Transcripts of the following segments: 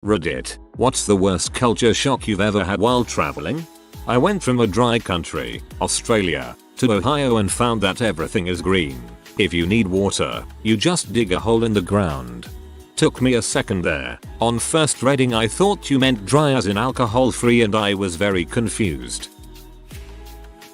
Reddit, what's the worst culture shock you've ever had while traveling? I went from a dry country, Australia, to Ohio and found that everything is green. If you need water, you just dig a hole in the ground. Took me a second there. On first reading I thought you meant dry as in alcohol free and I was very confused.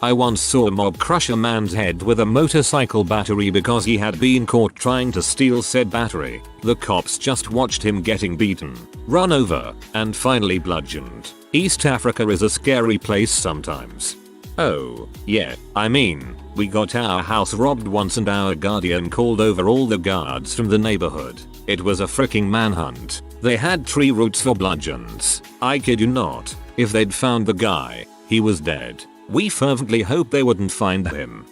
I once saw a mob crush a man's head with a motorcycle battery because he had been caught trying to steal said battery. The cops just watched him getting beaten, run over, and finally bludgeoned. East Africa is a scary place sometimes. Oh, yeah, I mean, we got our house robbed once and our guardian called over all the guards from the neighborhood. It was a freaking manhunt. They had tree roots for bludgeons. I kid you not, if they'd found the guy, he was dead. We fervently hope they wouldn't find him.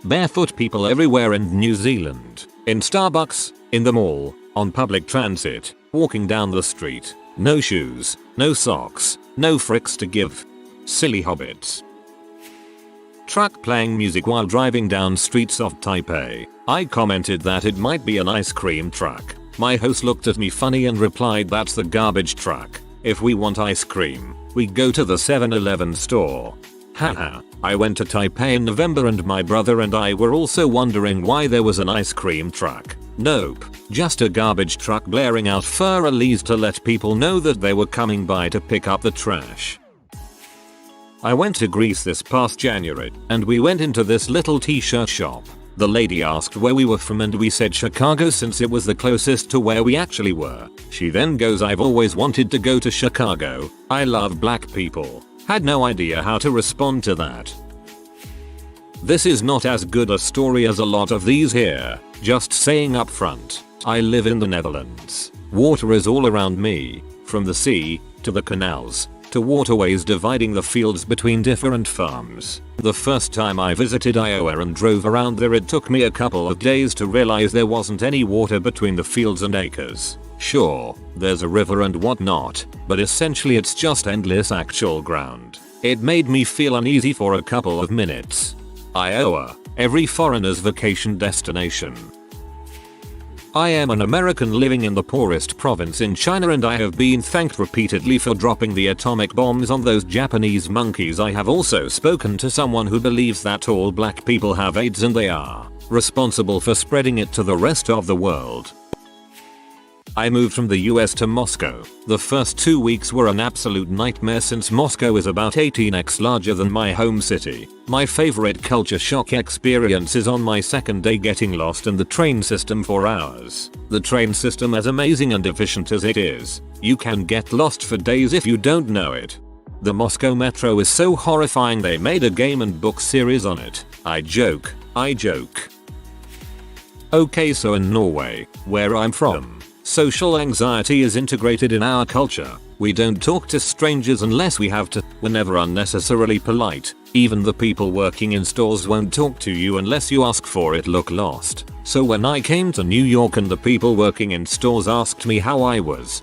Barefoot people everywhere in New Zealand. In Starbucks, in the mall, on public transit, walking down the street. No shoes, no socks, no fricks to give. Silly hobbits. Truck playing music while driving down streets of Taipei. I commented that it might be an ice cream truck. My host looked at me funny and replied, that's the garbage truck. If we want ice cream, we go to the 7-Eleven store. Haha. I went to Taipei in November and my brother and I were also wondering why there was an ice cream truck. Nope, just a garbage truck blaring out fur-a-lees to let people know that they were coming by to pick up the trash. I went to Greece this past January and we went into this little t-shirt shop. The lady asked where we were from and we said Chicago since it was the closest to where we actually were. She then goes, I've always wanted to go to Chicago. I love black people. Had no idea how to respond to that. This is not as good a story as a lot of these here. Just saying up front. I live in the Netherlands. Water is all around me. From the sea, to the canals, to waterways dividing the fields between different farms. The first time I visited Iowa and drove around there, it took me a couple of days to realize there wasn't any water between the fields and acres. Sure, there's a river and whatnot, but essentially it's just endless actual ground. It made me feel uneasy for a couple of minutes. Iowa, every foreigner's vacation destination. I am an American living in the poorest province in China and I have been thanked repeatedly for dropping the atomic bombs on those Japanese monkeys. I have also spoken to someone who believes that all black people have AIDS and they are responsible for spreading it to the rest of the world. I moved from the US to Moscow. The first 2 weeks were an absolute nightmare since Moscow is about 18x larger than my home city. My favorite culture shock experience is on my second day getting lost in the train system for hours. The train system, as amazing and efficient as it is, you can get lost for days if you don't know it. The Moscow metro is so horrifying they made a game and book series on it. I joke. Okay, so in Norway, where I'm from, social anxiety is integrated in our culture. We don't talk to strangers unless we have to. We're never unnecessarily polite. Even the people working in stores won't talk to you unless you ask for it. Look lost. So when I came to New York and the people working in stores asked me how I was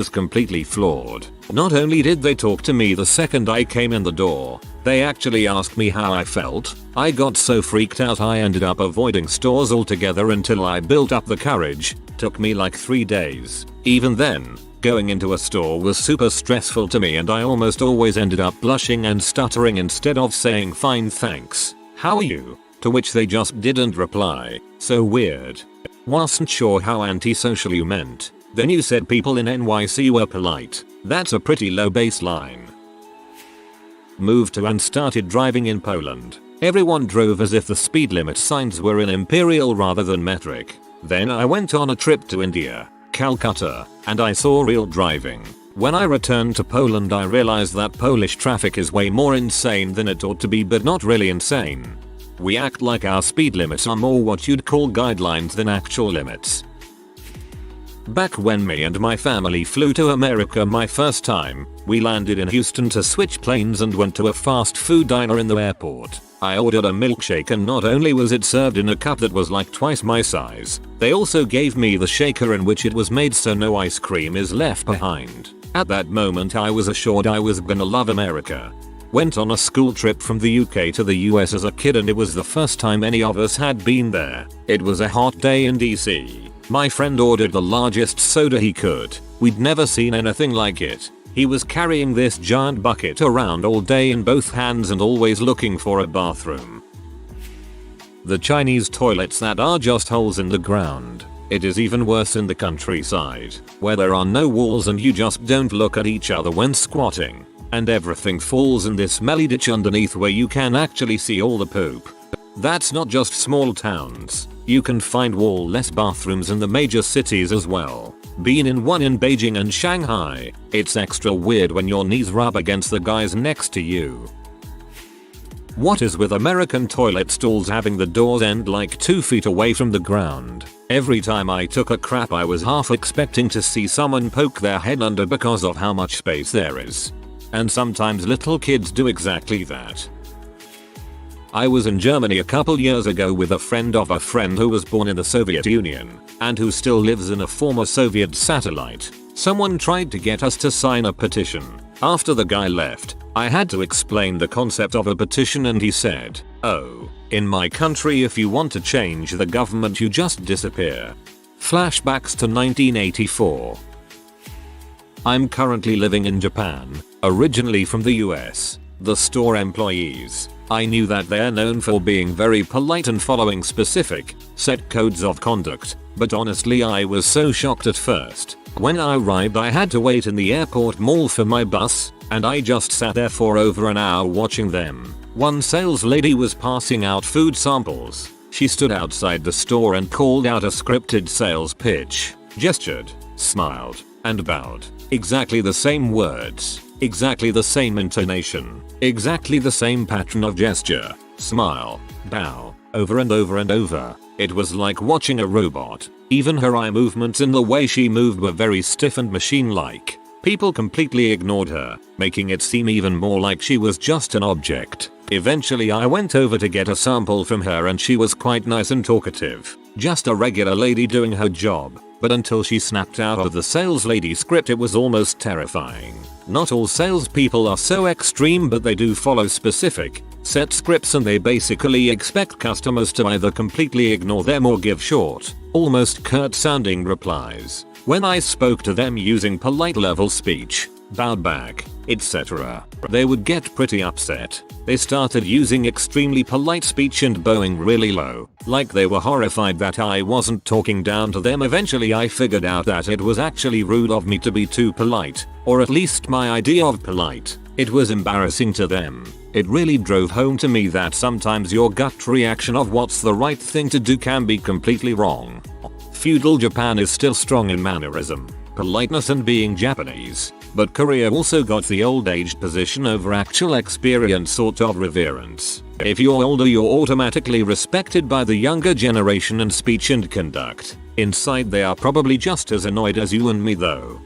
completely floored. Not only did they talk to me the second I came in the door, they actually asked me how I felt. I got so freaked out I ended up avoiding stores altogether until I built up the courage. Took me like 3 days. Even then, going into a store was super stressful to me and I almost always ended up blushing and stuttering instead of saying fine thanks. How are you? To which they just didn't reply. So weird. Wasn't sure how antisocial you meant. Then you said people in NYC were polite. That's a pretty low baseline. Moved to and started driving in Poland. Everyone drove as if the speed limit signs were in imperial rather than metric. Then I went on a trip to India, Calcutta, and I saw real driving. When I returned to Poland I realized that Polish traffic is way more insane than it ought to be, but not really insane. We act like our speed limits are more what you'd call guidelines than actual limits. Back when me and my family flew to America my first time, we landed in Houston to switch planes and went to a fast food diner in the airport. I ordered a milkshake and not only was it served in a cup that was like twice my size, they also gave me the shaker in which it was made so no ice cream is left behind. At that moment I was assured I was gonna love America. Went on a school trip from the UK to the US as a kid and it was the first time any of us had been there. It was a hot day in DC. My friend ordered the largest soda he could. We'd never seen anything like it. He was carrying this giant bucket around all day in both hands and always looking for a bathroom. The Chinese toilets that are just holes in the ground. It is even worse in the countryside, where there are no walls and you just don't look at each other when squatting. And everything falls in this smelly ditch underneath where you can actually see all the poop. That's not just small towns. You can find wall-less bathrooms in the major cities as well. Been in one in Beijing and Shanghai. It's extra weird when your knees rub against the guys next to you. What is with American toilet stalls having the doors end like 2 feet away from the ground? Every time I took a crap I was half expecting to see someone poke their head under because of how much space there is. And sometimes little kids do exactly that. I was in Germany a couple years ago with a friend of a friend who was born in the Soviet Union and who still lives in a former Soviet satellite. Someone tried to get us to sign a petition. After the guy left, I had to explain the concept of a petition and he said, "Oh, in my country if you want to change the government you just disappear." Flashbacks to 1984. I'm currently living in Japan, originally from the US. The store employees. I knew that they're known for being very polite and following specific, set codes of conduct, but honestly I was so shocked at first. When I arrived I had to wait in the airport mall for my bus, and I just sat there for over an hour watching them. One sales lady was passing out food samples. She stood outside the store and called out a scripted sales pitch, gestured, smiled, and bowed. Exactly the same words. Exactly the same intonation. Exactly the same pattern of gesture. Smile. Bow. Over and over and over. It was like watching a robot. Even her eye movements and the way she moved were very stiff and machine-like. People completely ignored her, making it seem even more like she was just an object. Eventually I went over to get a sample from her and she was quite nice and talkative. Just a regular lady doing her job. But until she snapped out of the sales lady script it was almost terrifying. Not all salespeople are so extreme but they do follow specific, set scripts and they basically expect customers to either completely ignore them or give short, almost curt sounding replies. When I spoke to them using polite level speech, bowed back, etc., they would get pretty upset. They started using extremely polite speech and bowing really low, like they were horrified that I wasn't talking down to them. Eventually I figured out that it was actually rude of me to be too polite, or at least my idea of polite. It was embarrassing to them. It really drove home to me that sometimes your gut reaction of what's the right thing to do can be completely wrong. Feudal Japan is still strong in mannerism, politeness and being Japanese. But Korea also got the old-aged position over actual experience sort of reverence. If you're older you're automatically respected by the younger generation in speech and conduct. Inside they are probably just as annoyed as you and me though.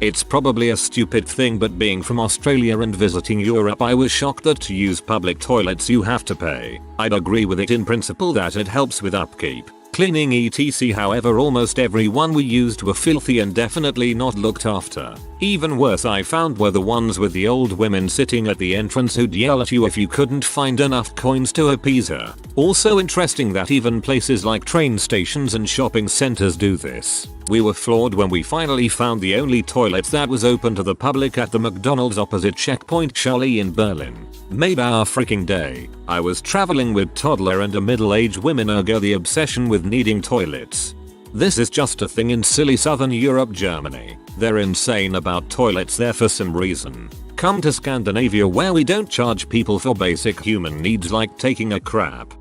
It's probably a stupid thing but being from Australia and visiting Europe I was shocked that to use public toilets you have to pay. I'd agree with it in principle that it helps with upkeep, cleaning etc. However almost every one we used were filthy and definitely not looked after. Even worse I found were the ones with the old women sitting at the entrance who'd yell at you if you couldn't find enough coins to appease her. Also interesting that even places like train stations and shopping centers do this. We were floored when we finally found the only toilet that was open to the public at the McDonald's opposite Checkpoint Charlie in Berlin. Made our freaking day. I was traveling with toddler and a middle-aged woman, ergo the obsession with needing toilets. This is just a thing in silly southern Europe, Germany. They're insane about toilets there for some reason. Come to Scandinavia where we don't charge people for basic human needs like taking a crap.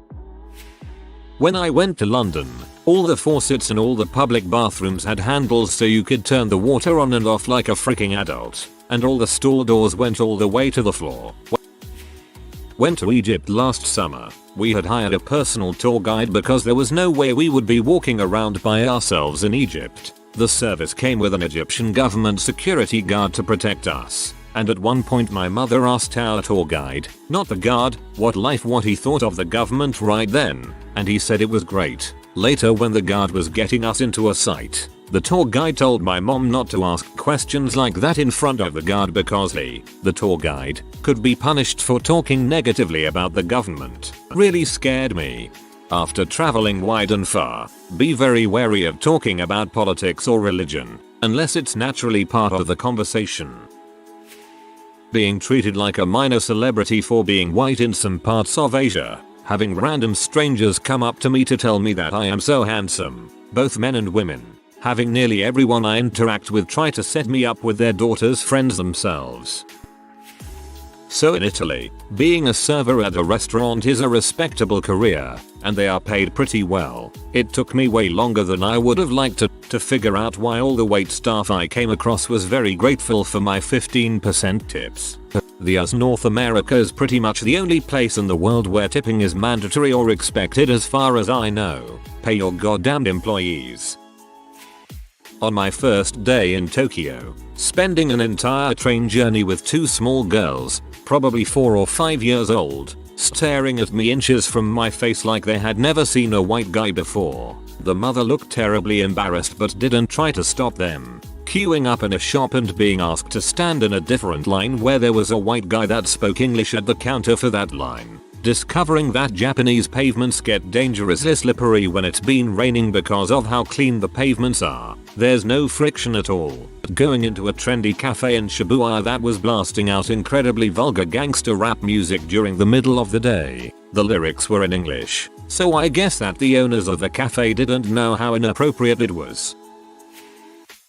When I went to London, all the faucets and all the public bathrooms had handles so you could turn the water on and off like a freaking adult. And all the stall doors went all the way to the floor. Went to Egypt last summer. We had hired a personal tour guide because there was no way we would be walking around by ourselves in Egypt. The service came with an Egyptian government security guard to protect us. And at one point my mother asked our tour guide, not the guard, what he thought of the government right then, and he said it was great. Later when the guard was getting us into a site, the tour guide told my mom not to ask questions like that in front of the guard because he, the tour guide, could be punished for talking negatively about the government. Really scared me. After traveling wide and far, be very wary of talking about politics or religion, unless it's naturally part of the conversation. Being treated like a minor celebrity for being white in some parts of Asia. Having random strangers come up to me to tell me that I am so handsome, both men and women. Having nearly everyone I interact with try to set me up with their daughter's friends themselves. So in Italy, being a server at a restaurant is a respectable career, and they are paid pretty well. It took me way longer than I would have liked to figure out why all the wait staff I came across was very grateful for my 15% tips. The US North America is pretty much the only place in the world where tipping is mandatory or expected as far as I know. Pay your goddamn employees. On my first day in Tokyo, spending an entire train journey with two small girls, probably 4 or 5 years old, staring at me inches from my face like they had never seen a white guy before. The mother looked terribly embarrassed but didn't try to stop them. Queuing up in a shop and being asked to stand in a different line where there was a white guy that spoke English at the counter for that line. Discovering that Japanese pavements get dangerously slippery when it's been raining because of how clean the pavements are. There's no friction at all. Going into a trendy cafe in Shibuya that was blasting out incredibly vulgar gangster rap music during the middle of the day. The lyrics were in English, so I guess that the owners of the cafe didn't know how inappropriate it was.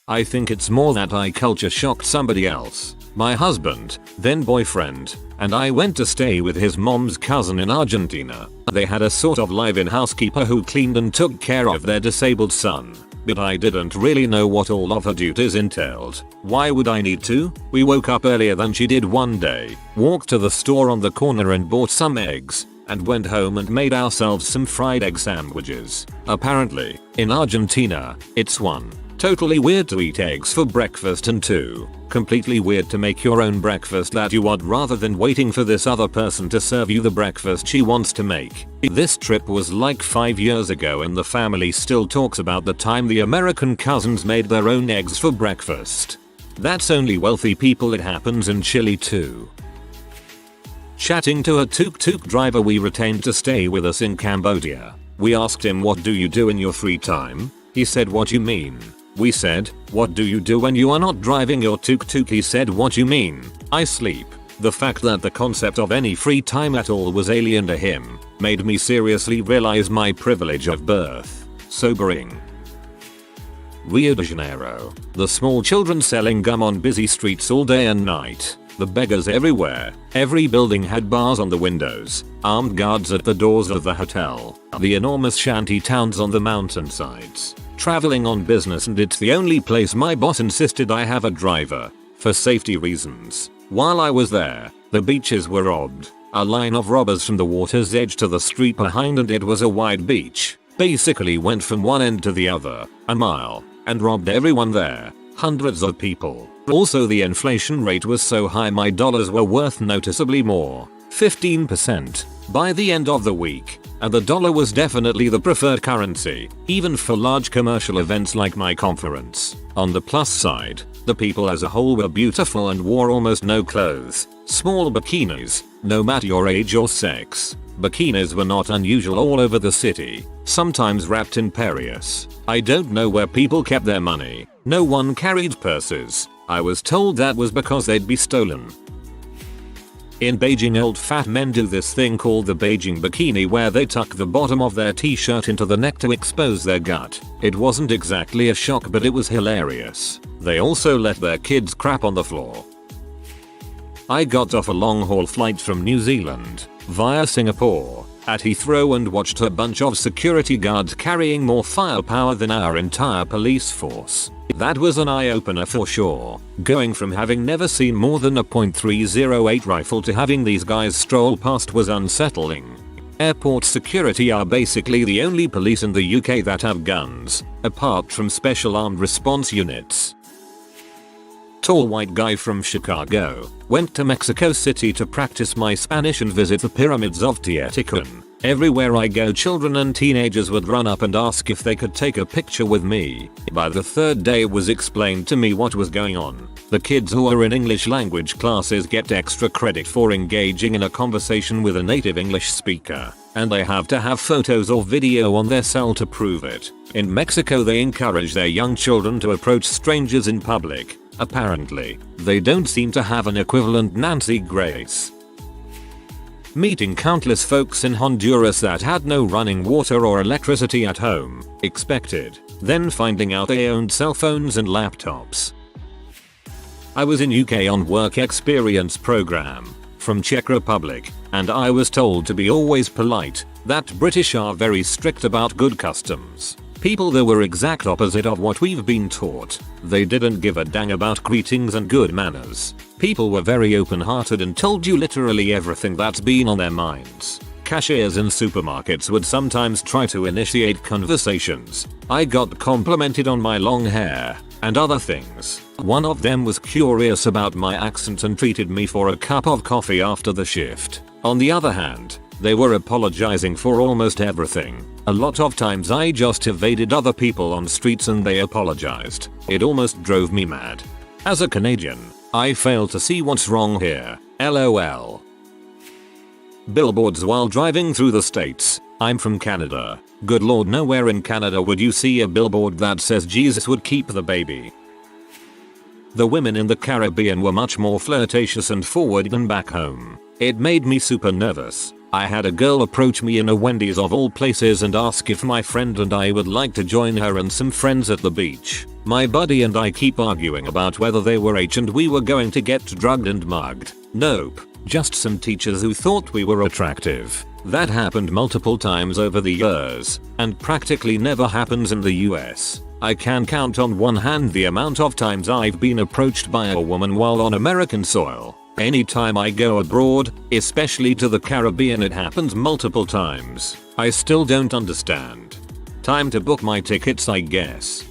I think it's more that I culture shocked somebody else. My husband, then boyfriend, and I went to stay with his mom's cousin in Argentina. They had a sort of live-in housekeeper who cleaned and took care of their disabled son. But I didn't really know what all of her duties entailed. Why would I need to? We woke up earlier than she did one day, walked to the store on the corner and bought some eggs, and went home and made ourselves some fried egg sandwiches. Apparently, in Argentina, it's 1. Totally weird to eat eggs for breakfast, and 2. Completely weird to make your own breakfast that you want rather than waiting for this other person to serve you the breakfast she wants to make. This trip was like 5 years ago and the family still talks about the time the American cousins made their own eggs for breakfast. That's only wealthy people. It happens in Chile too. Chatting to a tuk-tuk driver we retained to stay with us in Cambodia. We asked him, "What do you do in your free time?" He said, "What you mean?" We said, "What do you do when you are not driving your tuk-tuk?" He said, "What you mean?" "I sleep." The fact that the concept of any free time at all was alien to him made me seriously realize my privilege of birth. Sobering. Rio de Janeiro. The small children selling gum on busy streets all day and night. The beggars everywhere. Every building had bars on the windows. Armed guards at the doors of the hotel. The enormous shanty towns on the mountainsides. Traveling on business, and it's the only place my boss insisted I have a driver, for safety reasons. While I was there, the beaches were robbed. A line of robbers from the water's edge to the street behind, and it was a wide beach. Basically went from one end to the other, a mile, and robbed everyone there. Hundreds of people. Also the inflation rate was so high my dollars were worth noticeably more. 15% by the end of the week. And the dollar was definitely the preferred currency, even for large commercial events like my conference. On the plus side, the people as a whole were beautiful and wore almost no clothes. Small bikinis, no matter your age or sex. Bikinis were not unusual all over the city, sometimes wrapped in Paris. I don't know where people kept their money. No one carried purses. I was told that was because they'd be stolen. In Beijing, old fat men do this thing called the Beijing bikini, where they tuck the bottom of their t-shirt into the neck to expose their gut. It wasn't exactly a shock, but it was hilarious. They also let their kids crap on the floor. I got off a long-haul flight from New Zealand, via Singapore, at Heathrow and watched a bunch of security guards carrying more firepower than our entire police force. That was an eye-opener for sure. Going from having never seen more than a .308 rifle to having these guys stroll past was unsettling. Airport security are basically the only police in the UK that have guns, apart from special armed response units. Tall white guy from Chicago. Went to Mexico City to practice my Spanish and visit the pyramids of Teotihuacan. Everywhere I go, children and teenagers would run up and ask if they could take a picture with me. By the third day it was explained to me what was going on. The kids who are in English language classes get extra credit for engaging in a conversation with a native English speaker. and they have to have photos or video on their cell to prove it. In Mexico they encourage their young children to approach strangers in public. Apparently, they don't seem to have an equivalent Nancy Grace. Meeting countless folks in Honduras that had no running water or electricity at home. Expected. Then finding out they owned cell phones and laptops. I was in UK on work experience program from Czech Republic, and I was told to be always polite, that British are very strict about good customs. People that were exact opposite of what we've been taught. They didn't give a dang about greetings and good manners. People were very open-hearted and told you literally everything that's been on their minds. Cashiers in supermarkets would sometimes try to initiate conversations. I got complimented on my long hair and other things. One of them was curious about my accent and treated me for a cup of coffee after the shift. On the other hand, they were apologizing for almost everything. A lot of times I just evaded other people on streets and they apologized. It almost drove me mad. As a Canadian, I fail to see what's wrong here. LOL. Billboards while driving through the States. I'm from Canada. Good lord, nowhere in Canada would you see a billboard that says Jesus would keep the baby. The women in the Caribbean were much more flirtatious and forward than back home. It made me super nervous. I had a girl approach me in a Wendy's of all places and ask if my friend and I would like to join her and some friends at the beach. My buddy and I keep arguing about whether they were H and we were going to get drugged and mugged. Nope, just some teachers who thought we were attractive. That happened multiple times over the years, and practically never happens in the US. I can count on one hand the amount of times I've been approached by a woman while on American soil. Anytime I go abroad, especially to the Caribbean, it happens multiple times. I still don't understand. Time to book my tickets, I guess.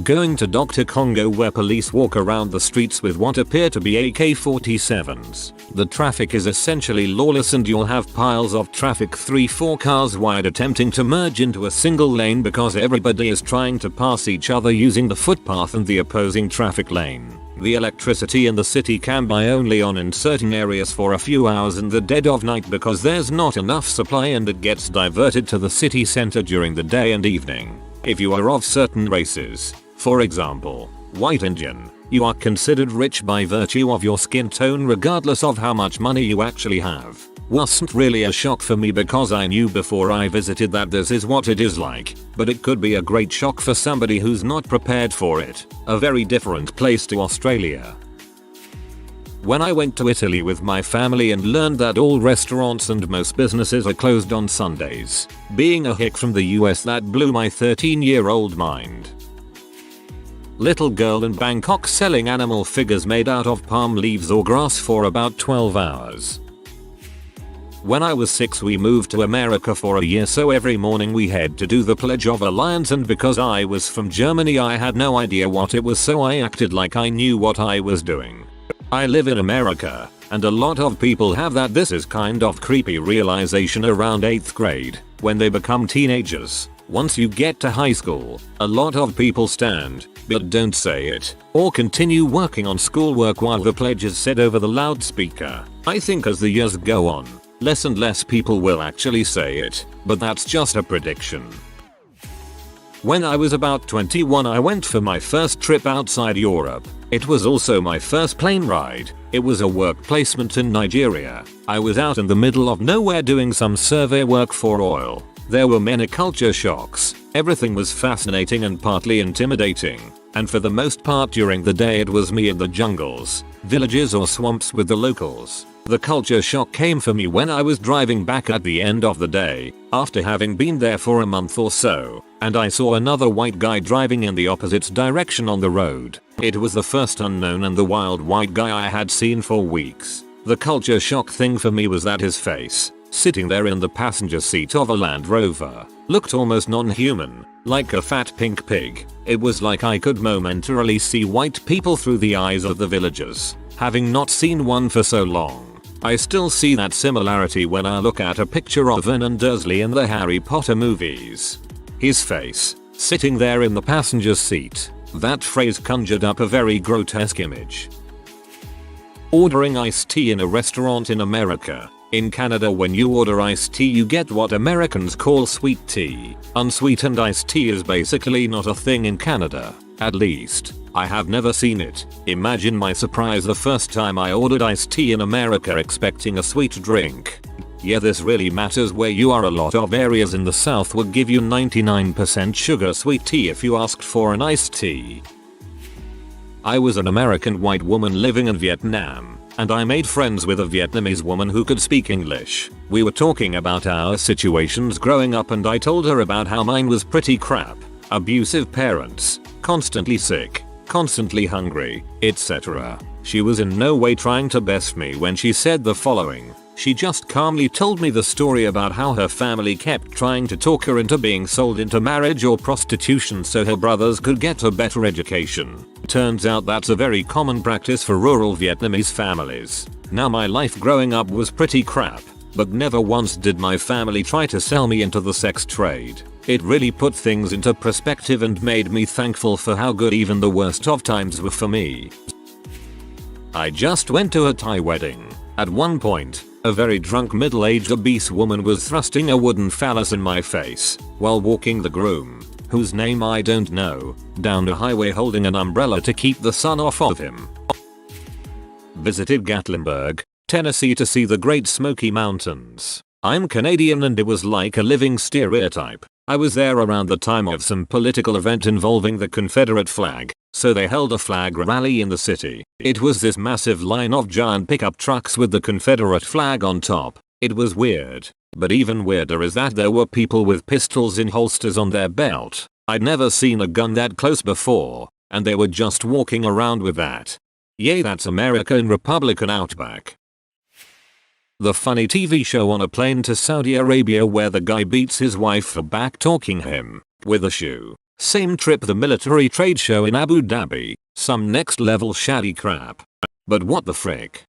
Going to Dr. Congo where police walk around the streets with what appear to be AK-47s. The traffic is essentially lawless and you'll have piles of traffic 3-4 cars wide attempting to merge into a single lane because everybody is trying to pass each other using the footpath and the opposing traffic lane. The electricity in the city can buy only on in certain areas for a few hours in the dead of night because there's not enough supply and it gets diverted to the city center during the day and evening. If you are of certain races, for example, white Indian, you are considered rich by virtue of your skin tone regardless of how much money you actually have. Wasn't really a shock for me because I knew before I visited that this is what it is like, but it could be a great shock for somebody who's not prepared for it. A very different place to Australia. When I went to Italy with my family and learned that all restaurants and most businesses are closed on Sundays. Being a hick from the US, that blew my 13-year-old mind. Little girl in Bangkok selling animal figures made out of palm leaves or grass for about 12 hours. When I was 6 we moved to America for a year, so every morning we had to do the Pledge of Allegiance, and because I was from Germany I had no idea what it was, so I acted like I knew what I was doing. I live in America, and a lot of people have that. This is kind of creepy realization around 8th grade, when they become teenagers. Once you get to high school, a lot of people stand, but don't say it, or continue working on schoolwork while the pledge is said over the loudspeaker. I think as the years go on, less and less people will actually say it, but that's just a prediction. When I was about 21 I went for my first trip outside Europe. It was also my first plane ride. It was a work placement in Nigeria. I was out in the middle of nowhere doing some survey work for oil. There were many culture shocks. Everything was fascinating and partly intimidating. And for the most part during the day it was me in the jungles, villages or swamps with the locals. The culture shock came for me when I was driving back at the end of the day, after having been there for a month or so, and I saw another white guy driving in the opposite direction on the road. It was the first unknown and the wild white guy I had seen for weeks. The culture shock thing for me was that his face, sitting there in the passenger seat of a Land Rover, looked almost non-human, like a fat pink pig. It was like I could momentarily see white people through the eyes of the villagers, having not seen one for so long. I still see that similarity when I look at a picture of Vernon Dursley in the Harry Potter movies. His face, sitting there in the passenger seat, that phrase conjured up a very grotesque image. Ordering iced tea in a restaurant in America. In Canada, when you order iced tea, you get what Americans call sweet tea. Unsweetened iced tea is basically not a thing in Canada. At least, I have never seen it. Imagine my surprise the first time I ordered iced tea in America expecting a sweet drink. Yeah, this really matters where you are. A lot of areas in the South would give you 99% sugar sweet tea if you asked for an iced tea. I was an American white woman living in Vietnam, and I made friends with a Vietnamese woman who could speak English. We were talking about our situations growing up, and I told her about how mine was pretty crap. Abusive parents, constantly sick, constantly hungry, etc. She was in no way trying to best me when she said the following. She just calmly told me the story about how her family kept trying to talk her into being sold into marriage or prostitution so her brothers could get a better education. Turns out that's a very common practice for rural Vietnamese families. Now, my life growing up was pretty crap, but never once did my family try to sell me into the sex trade. It really put things into perspective and made me thankful for how good even the worst of times were for me. I just went to a Thai wedding. At one point, a very drunk middle-aged obese woman was thrusting a wooden phallus in my face while walking the groom, whose name I don't know, down a highway holding an umbrella to keep the sun off of him. Visited Gatlinburg, Tennessee to see the Great Smoky Mountains. I'm Canadian and it was like a living stereotype. I was there around the time of some political event involving the Confederate flag, so they held a flag rally in the city. It was this massive line of giant pickup trucks with the Confederate flag on top. It was weird, but even weirder is that there were people with pistols in holsters on their belt. I'd never seen a gun that close before, and they were just walking around with that. Yay, that's America in Republican Outback. The funny TV show On a Plane to Saudi Arabia where the guy beats his wife for back talking him with a shoe. Same trip the military trade show in Abu Dhabi. Some next level shady crap. But what the frick?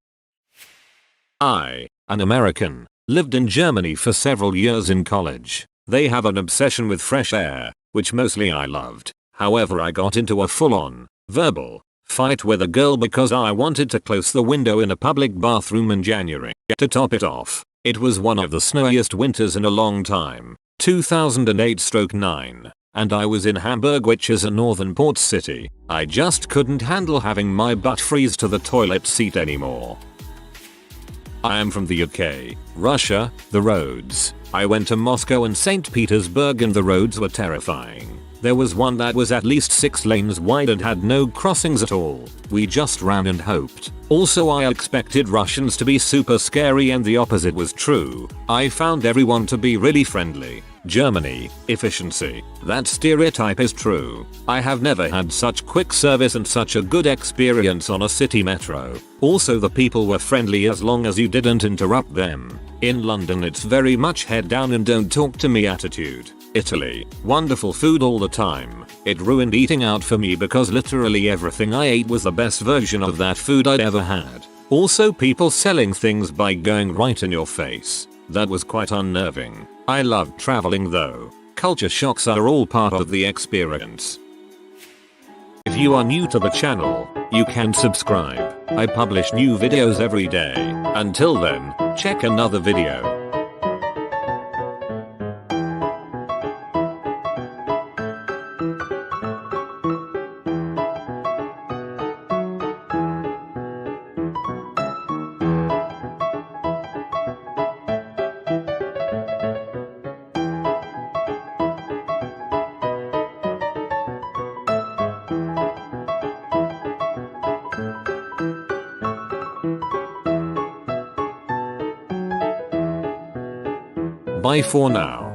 I, an American, lived in Germany for several years in college. They have an obsession with fresh air, which mostly I loved. However, I got into a full-on, verbal fight with a girl because I wanted to close the window in a public bathroom in January. To top it off, it was one of the snowiest winters in a long time, 2008/9, and I was in Hamburg, which is a northern port city. I just couldn't handle having my butt freeze to the toilet seat anymore. I am from the UK, Russia, the roads. I went to Moscow and St. Petersburg and the roads were terrifying. There was one that was at least 6 lanes wide and had no crossings at all. We just ran and hoped. Also, I expected Russians to be super scary and the opposite was true. I found everyone to be really friendly. Germany, efficiency. That stereotype is true. I have never had such quick service and such a good experience on a city metro. Also, the people were friendly as long as you didn't interrupt them. In London, it's very much head down and don't talk to me attitude. Italy, wonderful food all the time. It ruined eating out for me because literally everything I ate was the best version of that food I'd ever had. Also, people selling things by going right in your face. That was quite unnerving. I loved traveling though. Culture shocks are all part of the experience. If you are new to the channel, you can subscribe. I publish new videos every day. Until then, check another video. Bye for now.